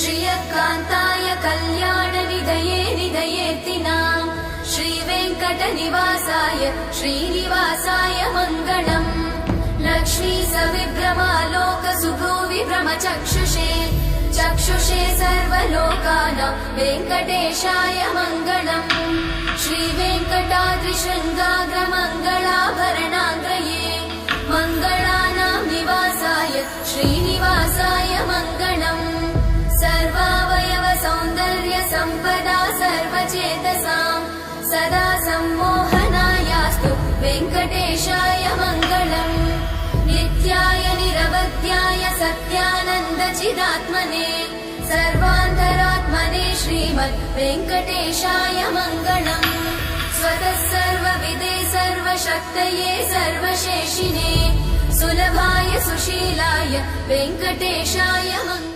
श्रियकान्ताय कल्याणनिधये निधयेऽर्तिनाम् श्रीवेङ्कटनिवासाय श्रीनिवासाय मङ्गलम् लक्ष्मी सविभ्रमालोकसुभ्रूविभ्रमचक्षुषे चक्षुषे सर्वलोकानां वेङ्कटेशाय मङ्गलम् श्रीवेङ्कटाद्रिशृङ्गाग्रमङ्गलाभरणाग्रये मङ्गलानां निवासाय श्रीनिवासाय मङ्गलम् सर्वावयव सौन्दर्य सम्पदा सर्वचेतसां सदा सम्मोहनायास्तु वेङ्कटेशाय मङ्गलम् नित्याय निरवध्याय सत्यानन्दचिदात्मने सर्वान्तरात्मने श्रीमद् वेङ्कटेशाय मङ्गलम् स्वतः सर्वविदे सर्वशक्तये सर्वशेषिने सुलभाय सुशीलाय वेङ्कटेशाय मङ्गलम्।